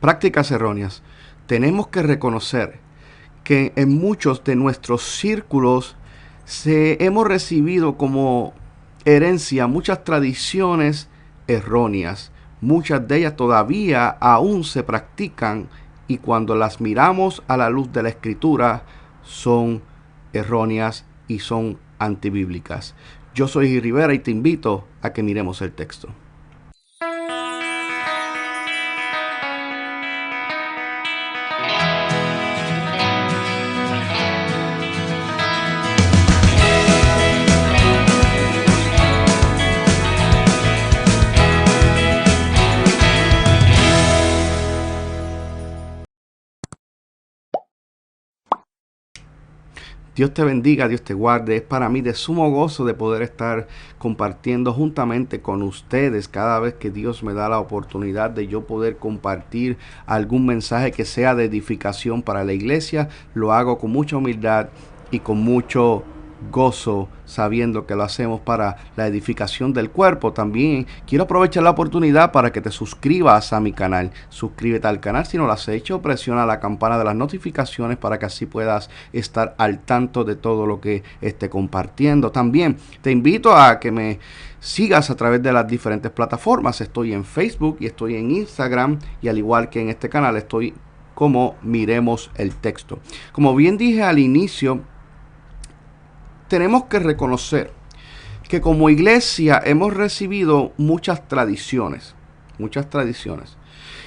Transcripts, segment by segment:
prácticas erróneas, tenemos que reconocer que en muchos de nuestros círculos hemos recibido como herencia muchas tradiciones erróneas. Muchas de ellas todavía aún se practican y cuando las miramos a la luz de la Escritura son erróneas y son antibíblicas. Yo soy Gui Rivera y te invito a que miremos el texto. Dios te bendiga, Dios te guarde. Es para mí de sumo gozo de poder estar compartiendo juntamente con ustedes cada vez que Dios me da la oportunidad de yo poder compartir algún mensaje que sea de edificación para la iglesia. Lo hago con mucha humildad y con mucho gozo, sabiendo que lo hacemos para la edificación del cuerpo. También quiero aprovechar la oportunidad para que te suscribas a mi canal. Suscríbete al canal si no lo has hecho, presiona la campana de las notificaciones para que así puedas estar al tanto de todo lo que esté compartiendo. También te invito a que me sigas a través de las diferentes plataformas. Estoy en Facebook y estoy en Instagram, y al igual que en este canal estoy como Miremos el Texto. Como bien dije al inicio, tenemos que reconocer que como iglesia hemos recibido muchas tradiciones,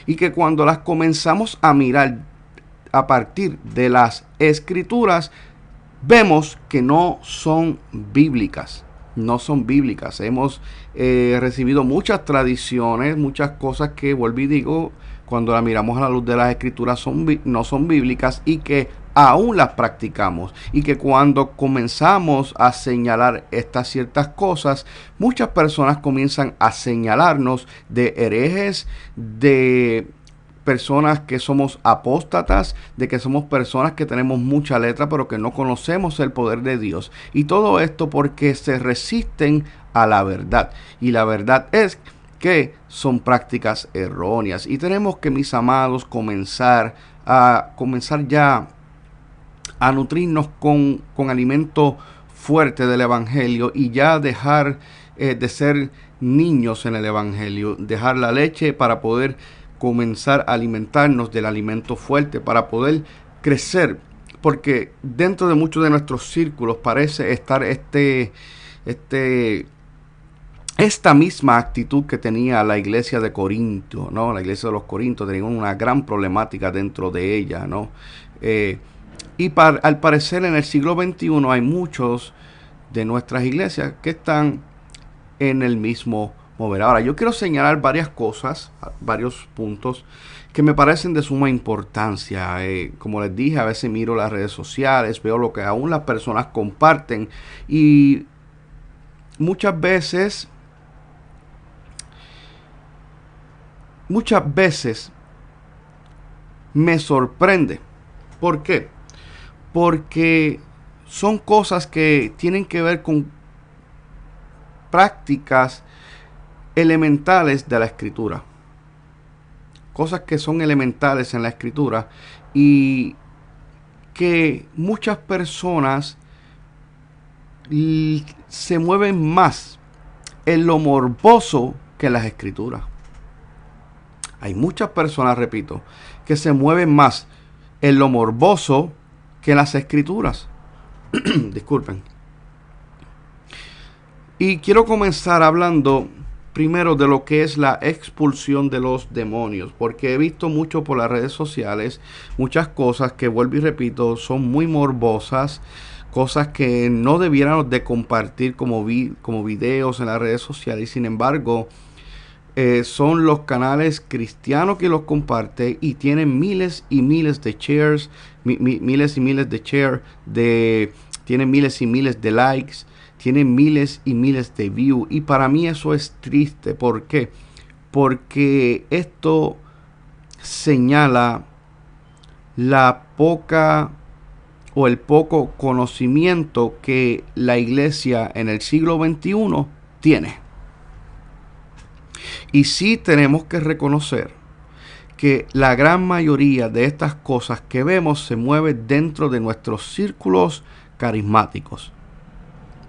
y que cuando las comenzamos a mirar a partir de las Escrituras, vemos que no son bíblicas. Hemos recibido muchas tradiciones, muchas cosas que, vuelvo y digo, cuando las miramos a la luz de las Escrituras no son bíblicas, y que aún las practicamos, y que cuando comenzamos a señalar estas ciertas cosas, muchas personas comienzan a señalarnos de herejes, de personas que somos apóstatas, de que somos personas que tenemos mucha letra pero que no conocemos el poder de Dios, y todo esto porque se resisten a la verdad, y la verdad es que son prácticas erróneas. Y tenemos que, mis amados, comenzar ya a nutrirnos con alimento fuerte del Evangelio, y ya dejar de ser niños en el Evangelio, dejar la leche para poder comenzar a alimentarnos del alimento fuerte, para poder crecer, porque dentro de muchos de nuestros círculos parece estar esta misma actitud que tenía la iglesia de Corinto, ¿no? La iglesia de los Corintios tenía una gran problemática dentro de ella, ¿no? Al parecer en el siglo XXI hay muchos de nuestras iglesias que están en el mismo mover. Ahora, yo quiero señalar varias cosas, varios puntos que me parecen de suma importancia. Como les dije, a veces miro las redes sociales, veo lo que aún las personas comparten, y muchas veces me sorprende. ¿Por qué? Porque son cosas que tienen que ver con prácticas elementales de la Escritura. Cosas que son elementales en la Escritura, y que muchas personas se mueven más en lo morboso que en las Escrituras. Hay muchas personas, repito, que se mueven más en lo morboso que en las Escrituras. Disculpen. Y quiero comenzar hablando primero de lo que es la expulsión de los demonios, porque he visto mucho por las redes sociales muchas cosas que, vuelvo y repito, son muy morbosas, cosas que no debiéramos de compartir como videos en las redes sociales, y sin embargo son los canales cristianos que los comparten, y tienen miles y miles de shares, miles y miles de shares, tienen miles y miles de likes, tienen miles y miles de views, y para mí eso es triste. ¿Por qué? Porque esto señala la poca o el poco conocimiento que la iglesia en el siglo XXI tiene. Y sí tenemos que reconocer que la gran mayoría de estas cosas que vemos se mueve dentro de nuestros círculos carismáticos.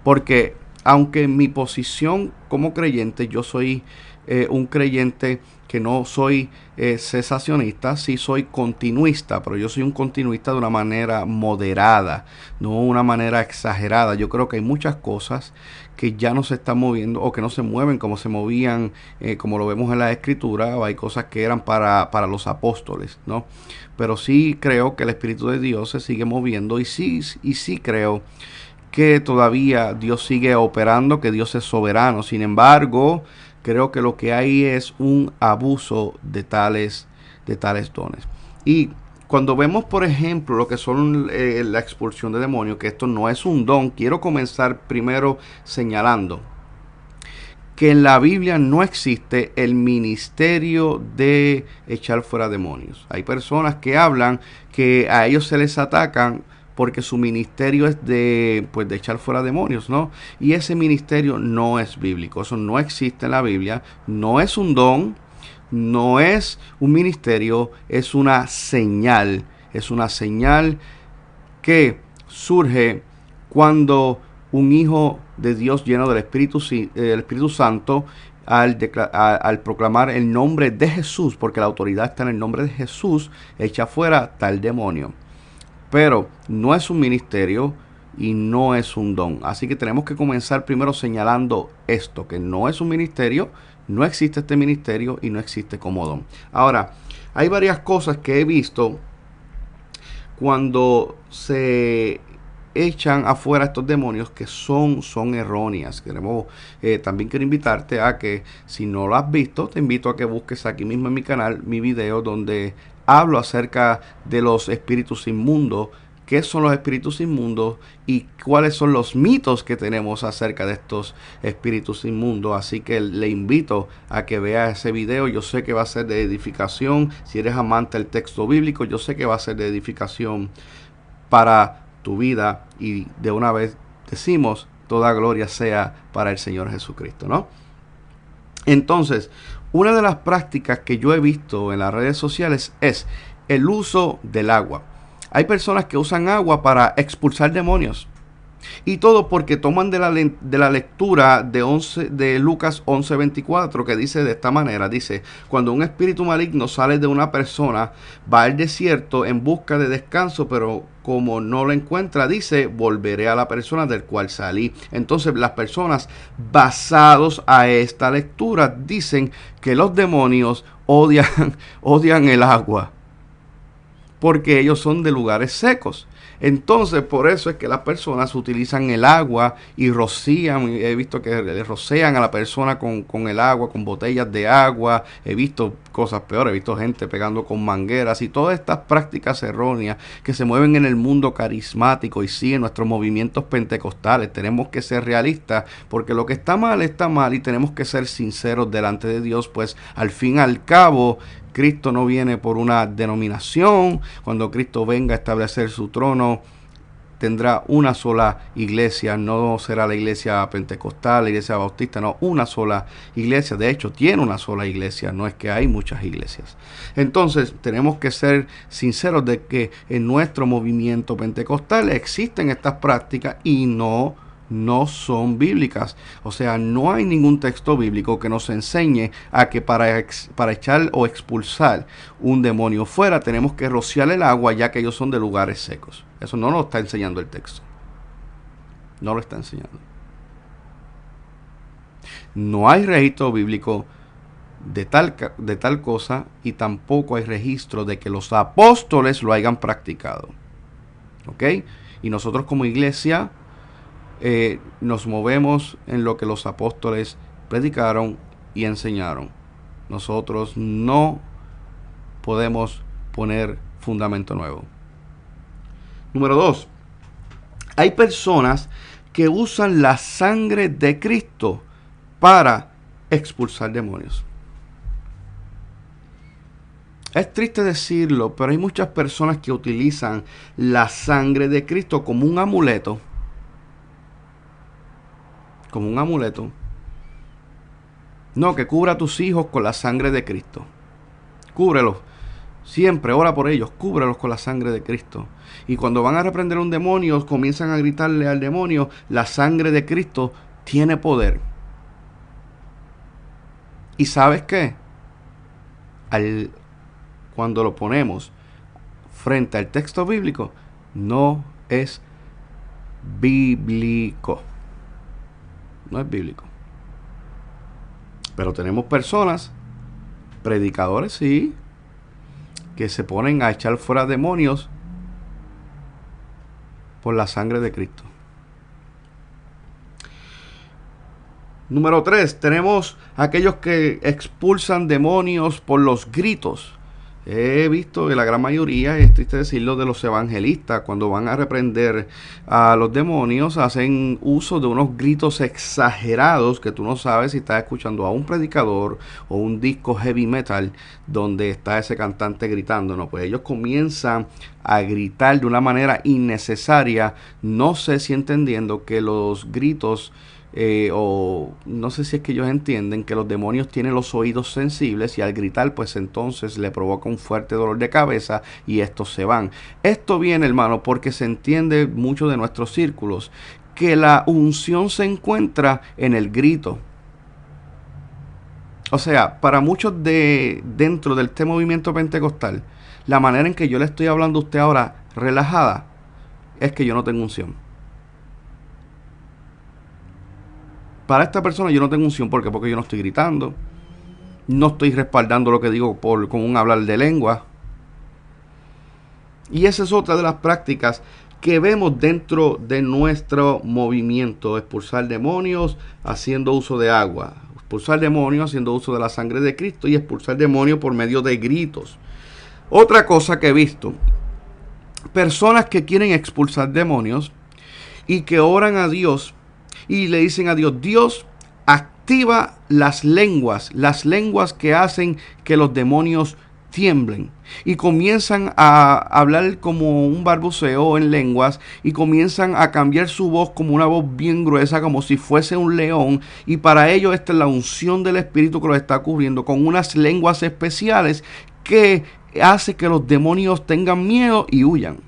Porque aunque en mi posición como creyente, yo soy un creyente que no soy cesacionista, sí soy continuista, pero yo soy un continuista de una manera moderada, no una manera exagerada. Yo creo que hay muchas cosas que ya no se están moviendo o que no se mueven como se movían, como lo vemos en la escritura, o hay cosas que eran para los apóstoles, ¿no? Pero sí creo que el Espíritu de Dios se sigue moviendo y sí creo que todavía Dios sigue operando, que Dios es soberano. Sin embargo, creo que lo que hay es un abuso de tales dones. Y cuando vemos, por ejemplo, lo que son la expulsión de demonios, que esto no es un don, quiero comenzar primero señalando que en la Biblia no existe el ministerio de echar fuera demonios. Hay personas que hablan que a ellos se les atacan porque su ministerio es de echar fuera demonios, ¿no? Y ese ministerio no es bíblico, eso no existe en la Biblia, no es un don, no es un ministerio, es una señal que surge cuando un hijo de Dios lleno del Espíritu Santo al proclamar el nombre de Jesús, porque la autoridad está en el nombre de Jesús, echa fuera tal demonio. Pero no es un ministerio y no es un don. Así que tenemos que comenzar primero señalando esto, que no es un ministerio, no existe este ministerio y no existe como don. Ahora, hay varias cosas que he visto cuando se echan afuera estos demonios que son erróneas. También quiero invitarte a que, si no lo has visto, te invito a que busques aquí mismo en mi canal mi video donde hablo acerca de los espíritus inmundos, qué son los espíritus inmundos y cuáles son los mitos que tenemos acerca de estos espíritus inmundos. Así que le invito a que vea ese video. Yo sé que va a ser de edificación. Si eres amante del texto bíblico, yo sé que va a ser de edificación para tu vida. Y de una vez decimos, toda gloria sea para el Señor Jesucristo, ¿no? Entonces, una de las prácticas que yo he visto en las redes sociales es el uso del agua. Hay personas que usan agua para expulsar demonios. Y todo porque toman de la lectura de Lucas 11:24, que dice de esta manera, dice: cuando un espíritu maligno sale de una persona, va al desierto en busca de descanso, pero como no lo encuentra, dice: volveré a la persona del cual salí. Entonces las personas, basados a esta lectura, dicen que los demonios odian el agua, porque ellos son de lugares secos. Entonces, por eso es que las personas utilizan el agua y rocían. He visto que le rocian a la persona con el agua, con botellas de agua. He visto cosas peores, he visto gente pegando con mangueras y todas estas prácticas erróneas que se mueven en el mundo carismático y sí en nuestros movimientos pentecostales. Tenemos que ser realistas, porque lo que está mal y tenemos que ser sinceros delante de Dios, pues al fin y al cabo Cristo no viene por una denominación. Cuando Cristo venga a establecer su trono, tendrá una sola iglesia. No será la iglesia pentecostal, la iglesia bautista, no, una sola iglesia. De hecho, tiene una sola iglesia, no es que hay muchas iglesias. Entonces, tenemos que ser sinceros de que en nuestro movimiento pentecostal existen estas prácticas y no son bíblicas. O sea, no hay ningún texto bíblico que nos enseñe a que para echar o expulsar un demonio fuera tenemos que rociar el agua, ya que ellos son de lugares secos. Eso no lo está enseñando el texto. No lo está enseñando. No hay registro bíblico de tal cosa, y tampoco hay registro de que los apóstoles lo hayan practicado. ¿Ok? Y nosotros como iglesia nos movemos en lo que los apóstoles predicaron y enseñaron. Nosotros no podemos poner fundamento nuevo. Número 2. Hay personas que usan la sangre de Cristo para expulsar demonios. Es triste decirlo, pero hay muchas personas que utilizan la sangre de Cristo como un amuleto. No, que cubra a tus hijos con la sangre de Cristo. Cúbrelos. Siempre ora por ellos, cúbrelos con la sangre de Cristo. Y cuando van a reprender a un demonio, comienzan a gritarle al demonio, la sangre de Cristo tiene poder. ¿Y sabes qué? Cuando lo ponemos frente al texto bíblico, no es bíblico. No es bíblico. Pero tenemos personas, predicadores, sí, que se ponen a echar fuera demonios por la sangre de Cristo. Número 3, tenemos aquellos que expulsan demonios por los gritos. He visto que la gran mayoría, es triste decirlo, de los evangelistas, cuando van a reprender a los demonios, hacen uso de unos gritos exagerados que tú no sabes si estás escuchando a un predicador o un disco heavy metal donde está ese cantante gritando. No, pues ellos comienzan a gritar de una manera innecesaria, no sé si entendiendo que los gritos o no sé si es que ellos entienden que los demonios tienen los oídos sensibles y al gritar pues entonces le provoca un fuerte dolor de cabeza y estos se van. Esto viene, hermano, porque se entiende mucho de nuestros círculos que la unción se encuentra en el grito. O sea, para muchos dentro de este movimiento pentecostal, la manera en que yo le estoy hablando a usted ahora relajada es que yo no tengo unción. Para esta persona yo no tengo unción. ¿Por qué? Porque yo no estoy gritando. No estoy respaldando lo que digo con un hablar de lengua. Y esa es otra de las prácticas que vemos dentro de nuestro movimiento. Expulsar demonios haciendo uso de agua. Expulsar demonios haciendo uso de la sangre de Cristo. Y expulsar demonios por medio de gritos. Otra cosa que he visto. Personas que quieren expulsar demonios y que oran a Dios y le dicen a Dios, Dios, activa las lenguas que hacen que los demonios tiemblen. Y comienzan a hablar como un balbuceo en lenguas y comienzan a cambiar su voz como una voz bien gruesa, como si fuese un león. Y para ello esta es la unción del Espíritu que los está cubriendo con unas lenguas especiales que hace que los demonios tengan miedo y huyan.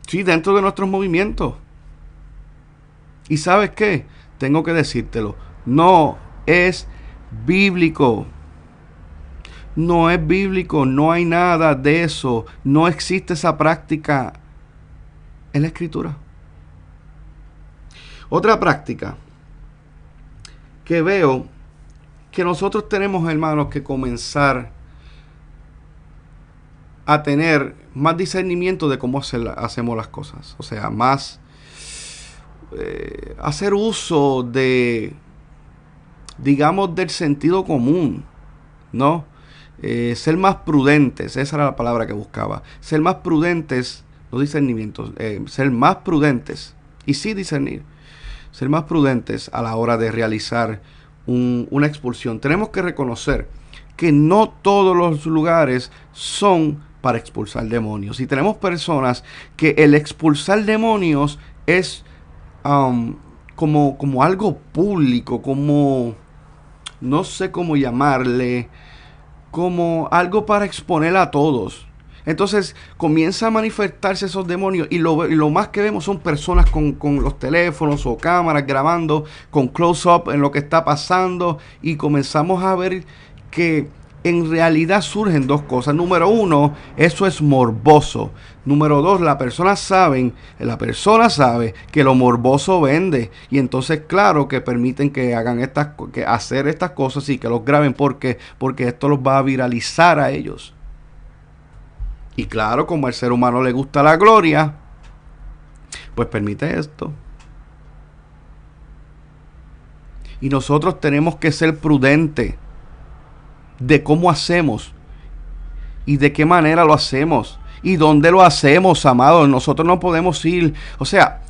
Sí, dentro de nuestros movimientos. ¿Y sabes qué? Tengo que decírtelo. No es bíblico. No es bíblico. No hay nada de eso. No existe esa práctica en la Escritura. Otra práctica que veo que nosotros tenemos, hermanos, que comenzar a tener más discernimiento de cómo hacemos las cosas. O sea, más hacer uso de, digamos, del sentido común, ¿no? Ser más prudentes, esa era la palabra que buscaba. Ser más prudentes, no discernimientos, ser más prudentes, y sí discernir, ser más prudentes a la hora de realizar una expulsión. Tenemos que reconocer que no todos los lugares son para expulsar demonios. Y tenemos personas que el expulsar demonios es como algo público, como no sé cómo llamarle, como algo para exponer a todos. Entonces comienza a manifestarse esos demonios y lo más que vemos son personas con los teléfonos o cámaras grabando con close-up en lo que está pasando y comenzamos a ver que en realidad surgen dos cosas. Número uno, eso es morboso. Número dos, la persona sabe que lo morboso vende. Y entonces, claro, que permiten que hagan hacer estas cosas y que los graben porque esto los va a viralizar a ellos. Y claro, como al ser humano le gusta la gloria, pues permite esto. Y nosotros tenemos que ser prudentes de cómo hacemos y de qué manera lo hacemos y dónde lo hacemos, amados. Nosotros no podemos ir, o sea,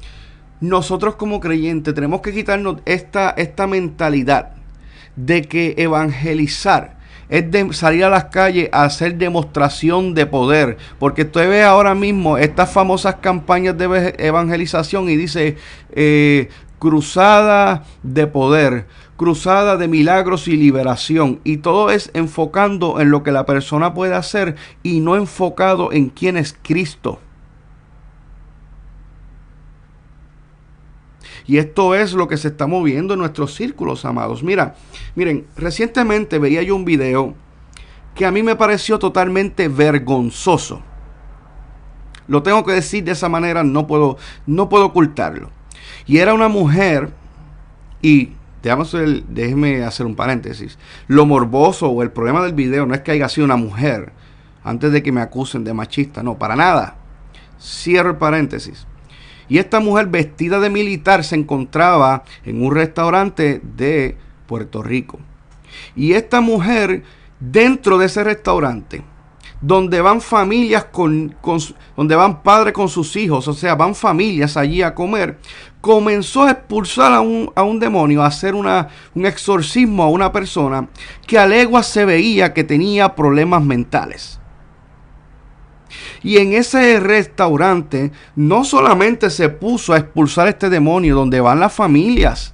nosotros como creyentes tenemos que quitarnos esta mentalidad de que evangelizar es de salir a las calles a hacer demostración de poder, porque usted ve ahora mismo estas famosas campañas de evangelización y dice cruzada de poder, cruzada de milagros y liberación. Y todo es enfocando en lo que la persona puede hacer y no enfocado en quién es Cristo. Y esto es lo que se está moviendo en nuestros círculos, amados. Miren, recientemente veía yo un video que a mí me pareció totalmente vergonzoso. Lo tengo que decir de esa manera, no puedo ocultarlo. Y era una mujer, y déjeme hacer un paréntesis. Lo morboso o el problema del video no es que haya sido una mujer, antes de que me acusen de machista, no, para nada. Cierro el paréntesis. Y esta mujer vestida de militar se encontraba en un restaurante de Puerto Rico. Y esta mujer, dentro de ese restaurante, donde van familias donde van padres con sus hijos, o sea, van familias allí a comer, comenzó a expulsar a un demonio, a hacer un exorcismo a una persona que a leguas se veía que tenía problemas mentales. Y en ese restaurante no solamente se puso a expulsar a este demonio donde van las familias,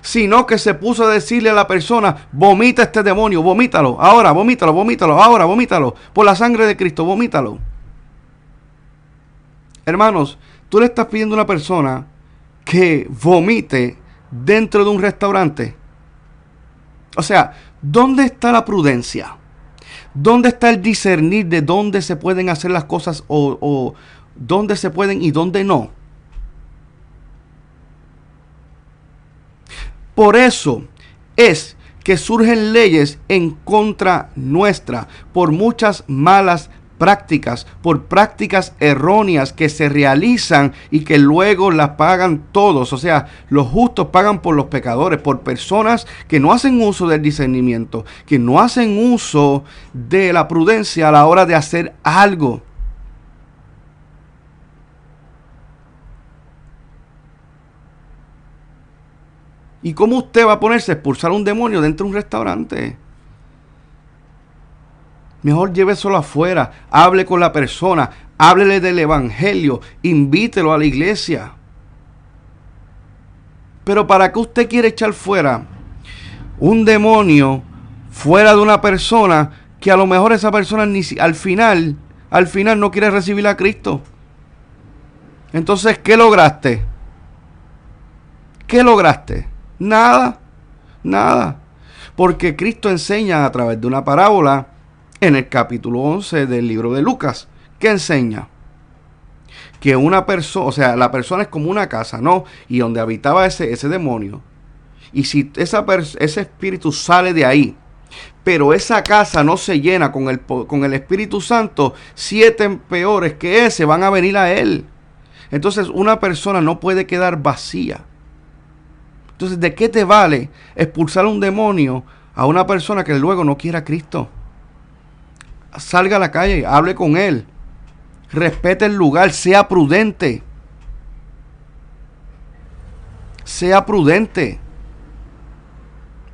sino que se puso a decirle a la persona: vomita este demonio, vomítalo, ahora, ahora, vomítalo, por la sangre de Cristo, vomítalo. Hermanos, tú le estás pidiendo a una persona que vomite dentro de un restaurante. O sea, ¿dónde está la prudencia? ¿Dónde está el discernir de dónde se pueden hacer las cosas o dónde se pueden y dónde no? Por eso es que surgen leyes en contra nuestra por muchas malas prácticas, por prácticas erróneas que se realizan y que luego las pagan todos. O sea, los justos pagan por los pecadores, por personas que no hacen uso del discernimiento, que no hacen uso de la prudencia a la hora de hacer algo. ¿Y cómo usted va a ponerse a expulsar a un demonio dentro de un restaurante? Mejor lléveselo afuera, hable con la persona, háblele del evangelio, invítelo a la iglesia. Pero ¿para qué usted quiere echar fuera un demonio fuera de una persona que a lo mejor esa persona al final no quiere recibir a Cristo? Entonces, ¿qué lograste? ¿Qué lograste? Nada. Porque Cristo enseña a través de una parábola en el capítulo 11 del libro de Lucas. ¿Qué enseña? Que una persona, o sea, la persona es como una casa, ¿no? Y donde habitaba ese demonio. Y si ese espíritu sale de ahí, pero esa casa no se llena con el Espíritu Santo, 7 peores que ese van a venir a él. Entonces una persona no puede quedar vacía. Entonces, ¿de qué te vale expulsar a un demonio a una persona que luego no quiera a Cristo? Salga a la calle, hable con él, respete el lugar, sea prudente. Sea prudente.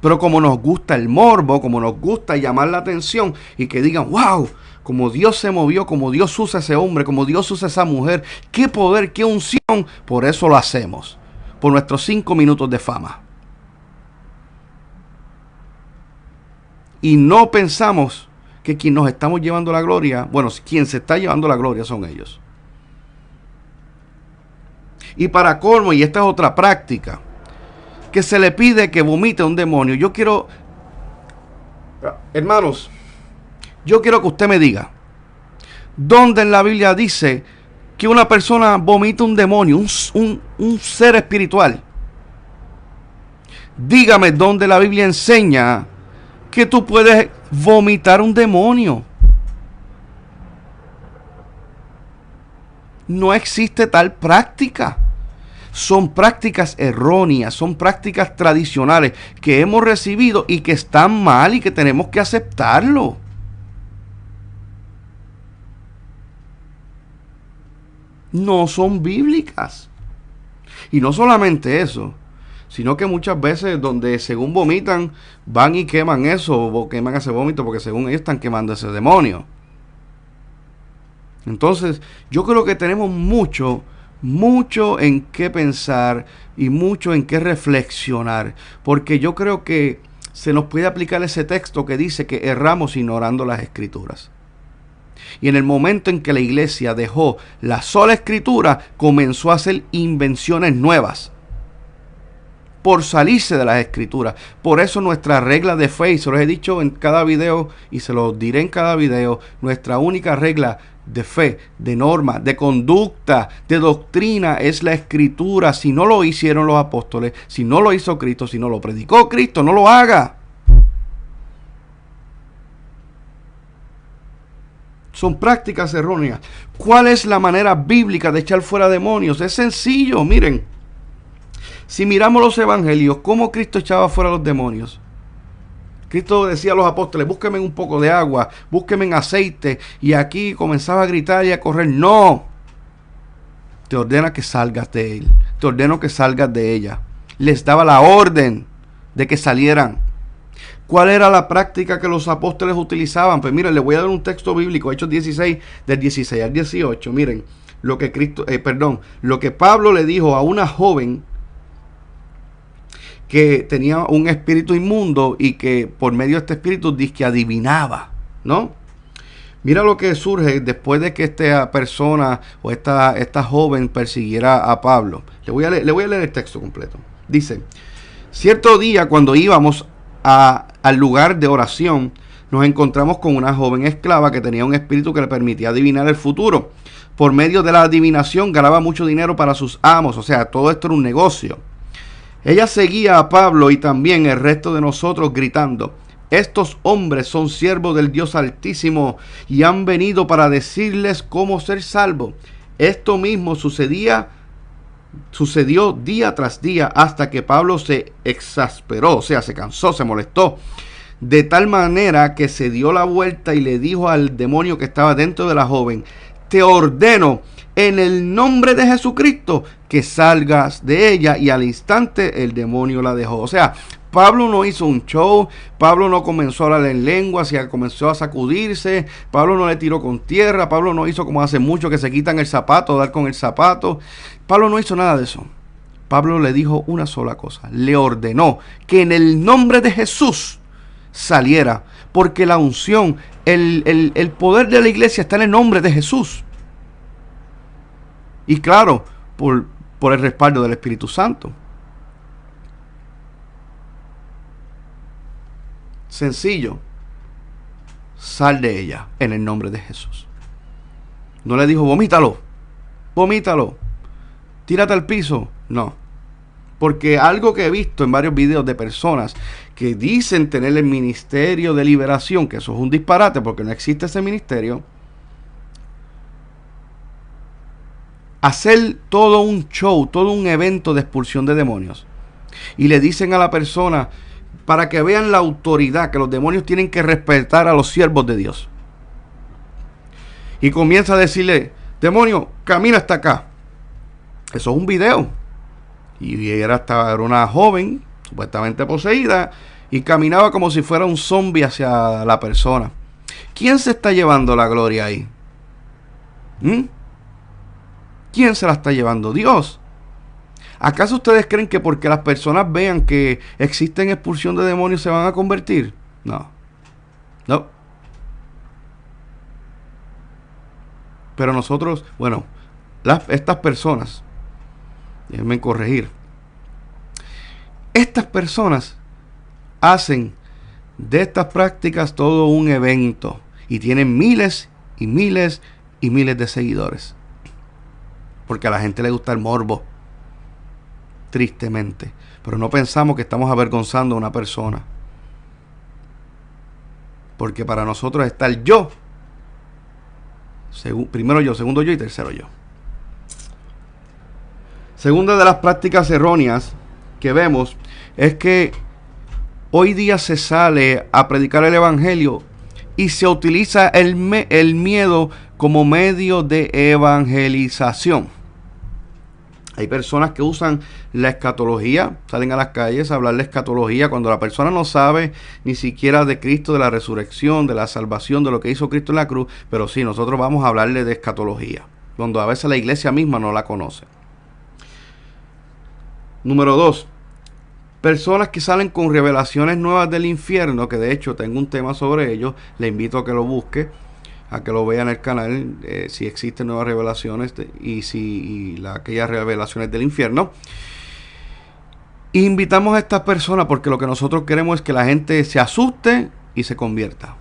Pero como nos gusta el morbo, como nos gusta llamar la atención y que digan: wow, como Dios se movió, como Dios usa a ese hombre, como Dios usa a esa mujer, qué poder, qué unción, por eso lo hacemos, por nuestros 5 minutos de fama. Y no pensamos que quien nos estamos llevando la gloria, bueno, quien se está llevando la gloria son ellos. Y para colmo, y esta es otra práctica, que se le pide que vomite a un demonio. Hermanos, yo quiero que usted me diga, ¿dónde en la Biblia dice que una persona vomita un demonio, un ser espiritual? Dígame dónde la Biblia enseña que tú puedes vomitar un demonio. No existe tal práctica. Son prácticas erróneas, son prácticas tradicionales que hemos recibido y que están mal y que tenemos que aceptarlo. No son bíblicas. Y no solamente eso, sino que muchas veces donde según vomitan, van y queman eso, o queman ese vómito, porque según ellos están quemando ese demonio. Entonces, yo creo que tenemos mucho mucho en qué pensar y mucho en qué reflexionar, porque yo creo que se nos puede aplicar ese texto que dice que erramos ignorando las escrituras. Y en el momento en que la iglesia dejó la sola escritura, comenzó a hacer invenciones nuevas por salirse de las escrituras. Por eso nuestra regla de fe, y se los he dicho en cada video y se los diré en cada video, nuestra única regla de fe, de norma, de conducta, de doctrina es la escritura. Si no lo hicieron los apóstoles, si no lo hizo Cristo, si no lo predicó Cristo, no lo haga. Son prácticas erróneas. ¿Cuál es la manera bíblica de echar fuera demonios? Es sencillo, miren. Si miramos los evangelios, ¿cómo Cristo echaba fuera los demonios? Cristo decía a los apóstoles, búsquenme un poco de agua, búsquenme en aceite, y aquí comenzaba a gritar y a correr. No, te ordena que salgas de él, te ordeno que salgas de ella. Les daba la orden de que salieran. ¿Cuál era la práctica que los apóstoles utilizaban? Pues miren, les voy a dar un texto bíblico, Hechos 16, del 16 al 18. Miren, lo que Pablo le dijo a una joven que tenía un espíritu inmundo y que por medio de este espíritu dice que adivinaba, ¿no? Mira lo que surge después de que esta persona o esta joven persiguiera a Pablo. Le voy a leer el texto completo. Dice, cierto día cuando íbamos al lugar de oración, nos encontramos con una joven esclava que tenía un espíritu que le permitía adivinar el futuro. Por medio de la adivinación ganaba mucho dinero para sus amos, o sea, todo esto era un negocio. Ella seguía a Pablo y también el resto de nosotros gritando, estos hombres son siervos del Dios Altísimo y han venido para decirles cómo ser salvos. Esto mismo sucedió día tras día hasta que Pablo se exasperó, o sea, se cansó, se molestó, de tal manera que se dio la vuelta y le dijo al demonio que estaba dentro de la joven, te ordeno en el nombre de Jesucristo que salgas de ella, y al instante el demonio la dejó. O sea, Pablo no hizo un show, Pablo no comenzó a hablar en lenguas y comenzó a sacudirse, Pablo no le tiró con tierra, Pablo no hizo como hace mucho que se quitan el zapato, dar con el zapato. Pablo no hizo nada de eso. Pablo le dijo una sola cosa, le ordenó que en el nombre de Jesús saliera, porque la unción, el poder de la iglesia está en el nombre de Jesús. Y claro, por el respaldo del Espíritu Santo. Sencillo. Sal de ella en el nombre de Jesús. No le dijo, vomítalo, tírate al piso. No. Porque algo que he visto en varios videos de personas que dicen tener el ministerio de liberación, que eso es un disparate porque no existe ese ministerio, hacer todo un show, todo un evento de expulsión de demonios. Y le dicen a la persona, para que vean la autoridad, que los demonios tienen que respetar a los siervos de Dios. Y comienza a decirle, demonio, camina hasta acá. Eso es un video. Y era una joven, supuestamente poseída, y caminaba como si fuera un zombie hacia la persona. ¿Quién se está llevando la gloria ahí? ¿Quién se la está llevando? Dios. ¿Acaso ustedes creen que porque las personas vean que existen expulsión de demonios se van a convertir? No. Pero nosotros, estas personas, déjenme corregir, estas personas hacen de estas prácticas todo un evento y tienen miles y miles y miles de seguidores. Porque a la gente le gusta el morbo, tristemente. Pero no pensamos que estamos avergonzando a una persona. Porque para nosotros está el yo. Primero yo, segundo yo y tercero yo. Segunda de las prácticas erróneas que vemos es que hoy día se sale a predicar el evangelio y se utiliza el miedo como medio de evangelización. Hay personas que usan la escatología, salen a las calles a hablar de escatología cuando la persona no sabe ni siquiera de Cristo, de la resurrección, de la salvación, de lo que hizo Cristo en la cruz. Pero sí, nosotros vamos a hablarle de escatología. cuando a veces la iglesia misma no la conoce. Número 2. Personas que salen con revelaciones nuevas del infierno, que de hecho tengo un tema sobre ello, le invito a que lo busque, a que lo vea en el canal, si existen nuevas revelaciones aquellas revelaciones del infierno. Y invitamos a estas personas porque lo que nosotros queremos es que la gente se asuste y se convierta.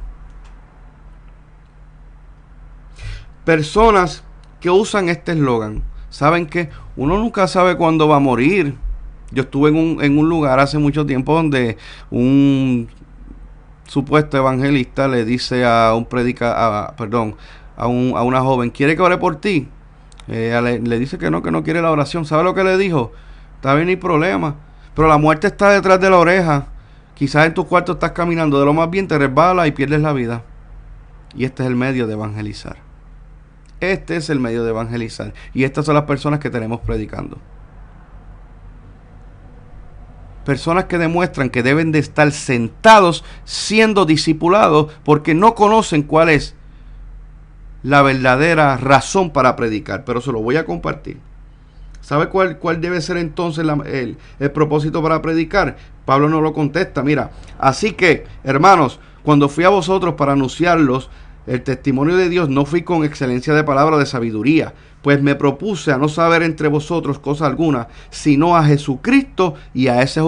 Personas que usan este eslogan, saben que uno nunca sabe cuándo va a morir. Yo estuve en un lugar hace mucho tiempo donde un supuesto evangelista le dice a una joven, ¿quiere que ore por ti? Le dice que no quiere la oración. ¿Sabe lo que le dijo? Está bien, no hay problema, pero la muerte está detrás de la oreja. Quizás en tu cuarto estás caminando de lo más bien, te resbala y pierdes la vida. Y este es el medio de evangelizar. Este es el medio de evangelizar. Y estas son las personas que tenemos predicando. Personas que demuestran que deben de estar sentados siendo discipulados porque no conocen cuál es la verdadera razón para predicar. Pero se lo voy a compartir. ¿Sabe cuál debe ser entonces el propósito para predicar? Pablo no lo contesta. Mira, así que, hermanos, cuando fui a vosotros para anunciarlos el testimonio de Dios, no fui con excelencia de palabra de sabiduría, pues me propuse a no saber entre vosotros cosa alguna, sino a Jesucristo y a ese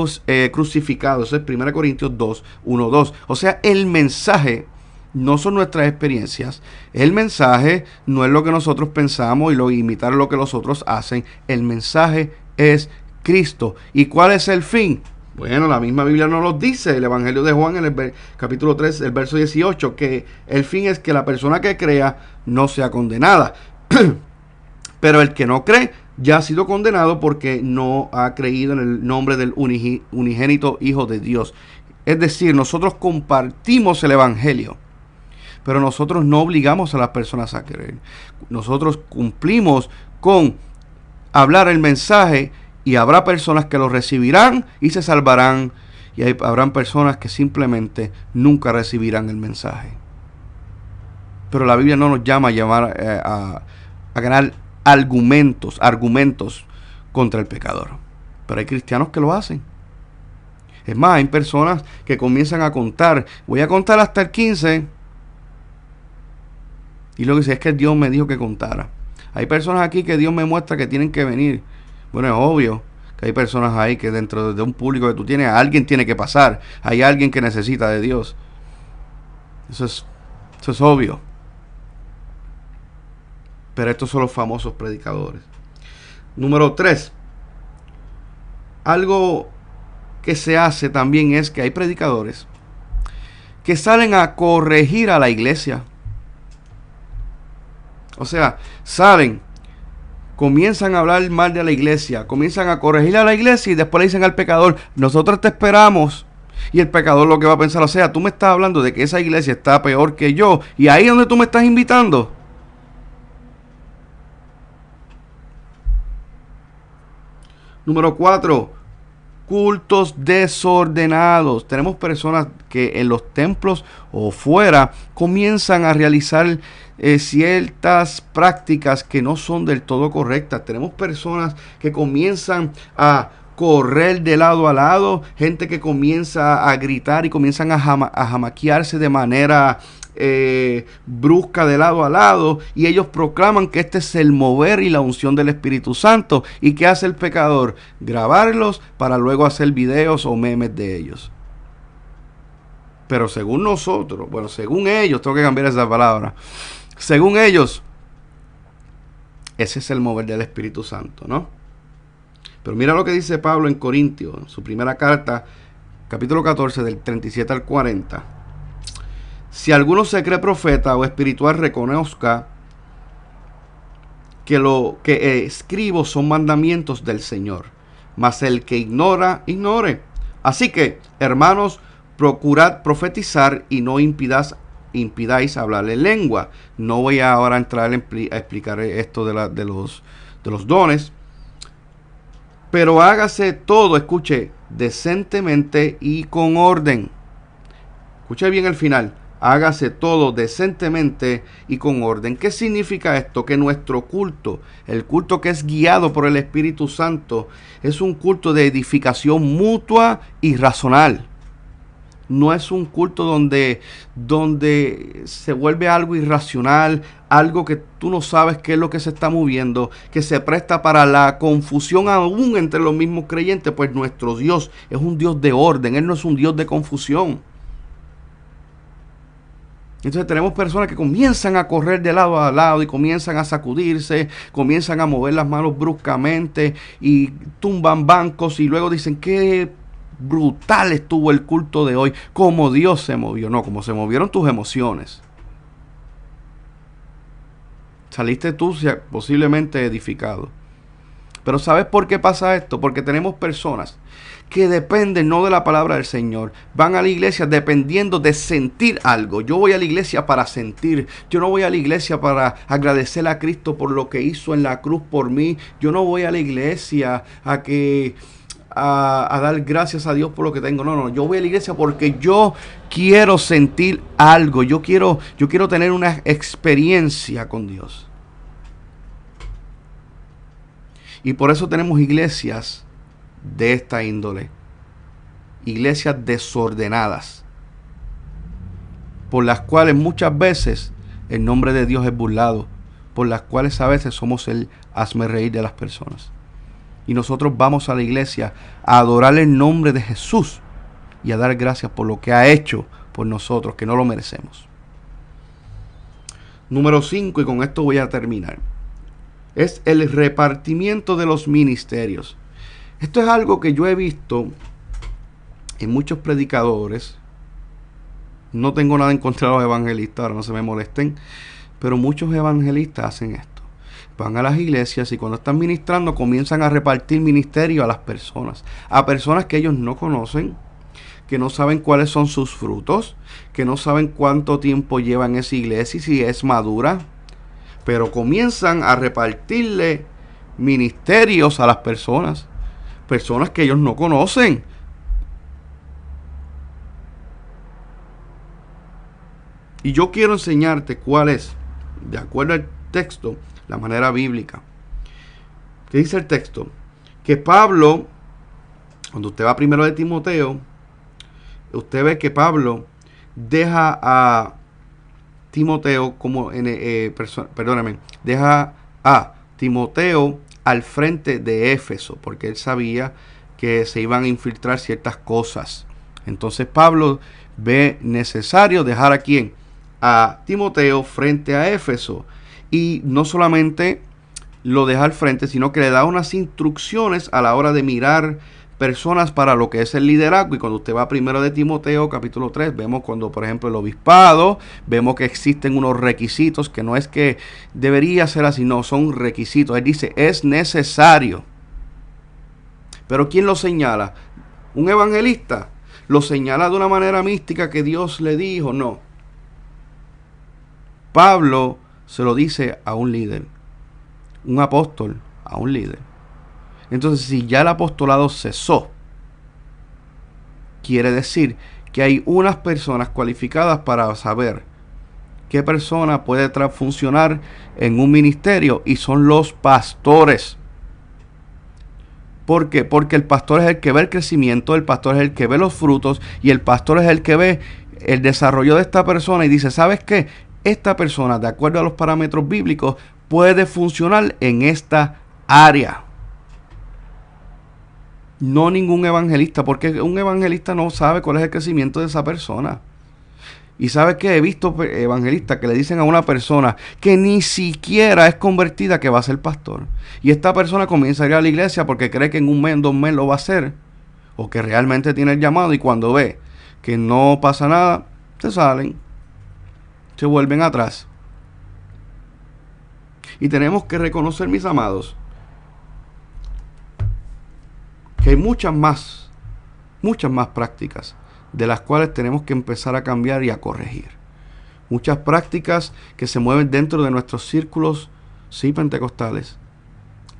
crucificado. Eso es 1 Corintios 2, 1, 2. O sea, el mensaje no son nuestras experiencias. El mensaje no es lo que nosotros pensamos y imitar lo que los otros hacen. El mensaje es Cristo. ¿Y cuál es el fin? Bueno, la misma Biblia nos lo dice, el Evangelio de Juan en el capítulo 3, el verso 18, que el fin es que la persona que crea no sea condenada. Pero el que no cree ya ha sido condenado porque no ha creído en el nombre del unigénito Hijo de Dios. Es decir, nosotros compartimos el Evangelio, pero nosotros no obligamos a las personas a creer. Nosotros cumplimos con hablar el mensaje y habrá personas que lo recibirán y se salvarán, y habrán personas que simplemente nunca recibirán el mensaje. Pero la Biblia no nos llama a ganar argumentos contra el pecador. Pero hay cristianos que lo hacen. Es más, hay personas que comienzan a contar. Voy a contar hasta el 15. Y luego dice, es que Dios me dijo que contara. Hay personas aquí que Dios me muestra que tienen que venir. Bueno, es obvio que hay personas ahí que dentro de un público que tú tienes, alguien tiene que pasar. Hay alguien que necesita de Dios. Eso es obvio. Pero estos son los famosos predicadores. Número 3. Algo que se hace también es que hay predicadores que salen a corregir a la iglesia. O sea, comienzan a hablar mal de la iglesia, comienzan a corregir a la iglesia y después le dicen al pecador, nosotros te esperamos. Y el pecador lo que va a pensar, o sea, tú me estás hablando de que esa iglesia está peor que yo y ahí es donde tú me estás invitando. Número 4, cultos desordenados. Tenemos personas que en los templos o fuera comienzan a realizar ciertas prácticas que no son del todo correctas. Tenemos personas que comienzan a correr de lado a lado, gente que comienza a gritar y comienzan a jamaquearse de manera brusca de lado a lado, y ellos proclaman que este es el mover y la unción del Espíritu Santo. ¿Y qué hace el pecador? Grabarlos para luego hacer videos o memes de ellos. Pero según nosotros, según ellos, tengo que cambiar esa palabra, según ellos, ese es el mover del Espíritu Santo, ¿no? Pero mira lo que dice Pablo en Corintios, en su primera carta, capítulo 14, del 37 al 40. Si alguno se cree profeta o espiritual, reconozca que lo que escribo son mandamientos del Señor. Mas el que ignora, ignore. Así que, hermanos, procurad profetizar y no impidáis hablar en lengua. No voy ahora a entrar a explicar esto de los dones. Pero hágase todo, escuche, decentemente y con orden. Escuche bien el final. hágase todo decentemente y con orden. ¿Qué significa esto? Que nuestro culto, el culto que es guiado por el Espíritu Santo, es un culto de edificación mutua y razonal. No es un culto donde se vuelve algo irracional, algo que tú no sabes qué es lo que se está moviendo, que se presta para la confusión aún entre los mismos creyentes, pues nuestro Dios es un Dios de orden, Él no es un Dios de confusión. Entonces tenemos personas que comienzan a correr de lado a lado y comienzan a sacudirse, comienzan a mover las manos bruscamente y tumban bancos y luego dicen qué brutal estuvo el culto de hoy, como Dios se movió. No, como se movieron tus emociones. Saliste tú posiblemente edificado. Pero ¿sabes por qué pasa esto? Porque tenemos personas que dependen no de la palabra del Señor. Van a la iglesia dependiendo de sentir algo. Yo voy a la iglesia para sentir. Yo no voy a la iglesia para agradecer a Cristo por lo que hizo en la cruz por mí. Yo no voy a la iglesia a dar gracias a Dios por lo que tengo. No, yo voy a la iglesia porque yo quiero sentir algo. Yo quiero tener una experiencia con Dios. Y por eso tenemos iglesias de esta índole. Iglesias desordenadas. Por las cuales muchas veces el nombre de Dios es burlado. Por las cuales a veces somos el hazmerreír de las personas. Y nosotros vamos a la iglesia a adorar el nombre de Jesús y a dar gracias por lo que ha hecho por nosotros, que no lo merecemos. Número 5, y con esto voy a terminar, es el repartimiento de los ministerios. Esto es algo que yo he visto en muchos predicadores. No tengo nada en contra de los evangelistas, ahora no se me molesten, pero muchos evangelistas hacen esto. Van a las iglesias y cuando están ministrando comienzan a repartir ministerio a las personas. A personas que ellos no conocen, que no saben cuáles son sus frutos, que no saben cuánto tiempo lleva en esa iglesia y si es madura. Pero comienzan a repartirle ministerios a las personas. Personas que ellos no conocen. Y yo quiero enseñarte cuál es, de acuerdo al texto, la manera bíblica. ¿Qué dice el texto? Que Pablo, cuando usted va primero de Timoteo, usted ve que Pablo deja a Timoteo deja a Timoteo al frente de Éfeso, porque él sabía que se iban a infiltrar ciertas cosas. Entonces Pablo ve necesario dejar a quién, a Timoteo frente a Éfeso, y no solamente lo deja al frente, sino que le da unas instrucciones a la hora de mirar personas para lo que es el liderazgo. Y cuando usted va primero de Timoteo capítulo 3, vemos cuando por ejemplo el obispado, vemos que existen unos requisitos, que no es que debería ser así, no, son requisitos. Él dice, es necesario. Pero ¿quién lo señala? ¿Un evangelista? ¿Lo señala de una manera mística que Dios le dijo? No. Pablo se lo dice a un líder, un apóstol a un líder. Entonces, si ya el apostolado cesó, quiere decir que hay unas personas cualificadas para saber qué persona puede funcionar en un ministerio, y son los pastores. ¿Por qué? Porque el pastor es el que ve el crecimiento, el pastor es el que ve los frutos, y el pastor es el que ve el desarrollo de esta persona y dice, ¿sabes qué? Esta persona, de acuerdo a los parámetros bíblicos, puede funcionar en esta área. No ningún evangelista, porque un evangelista no sabe cuál es el crecimiento de esa persona. Y ¿sabes qué? He visto evangelistas que le dicen a una persona que ni siquiera es convertida que va a ser pastor. Y esta persona comienza a ir a la iglesia porque cree que en un mes, en 2 meses lo va a hacer. O que realmente tiene el llamado, y cuando ve que no pasa nada, se salen. Se vuelven atrás. Y tenemos que reconocer, mis amados, que hay muchas más prácticas de las cuales tenemos que empezar a cambiar y a corregir. Muchas prácticas que se mueven dentro de nuestros círculos, sí, pentecostales,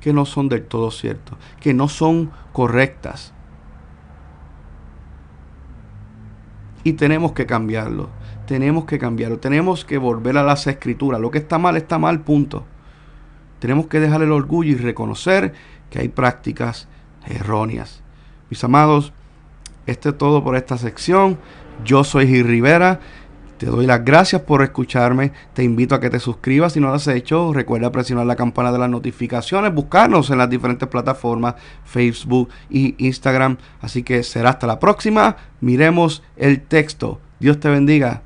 que no son del todo ciertos, que no son correctas. y tenemos que cambiarlo. Tenemos que cambiarlo. Tenemos que volver a las escrituras. Lo que está mal, punto. Tenemos que dejar el orgullo y reconocer que hay prácticas erróneas. Mis amados, esto es todo por esta sección. Yo soy Gil Rivera. Te doy las gracias por escucharme. Te invito a que te suscribas si no lo has hecho. Recuerda presionar la campana de las notificaciones. Buscarnos en las diferentes plataformas, Facebook y Instagram. Así que será hasta la próxima. Miremos el texto. Dios te bendiga.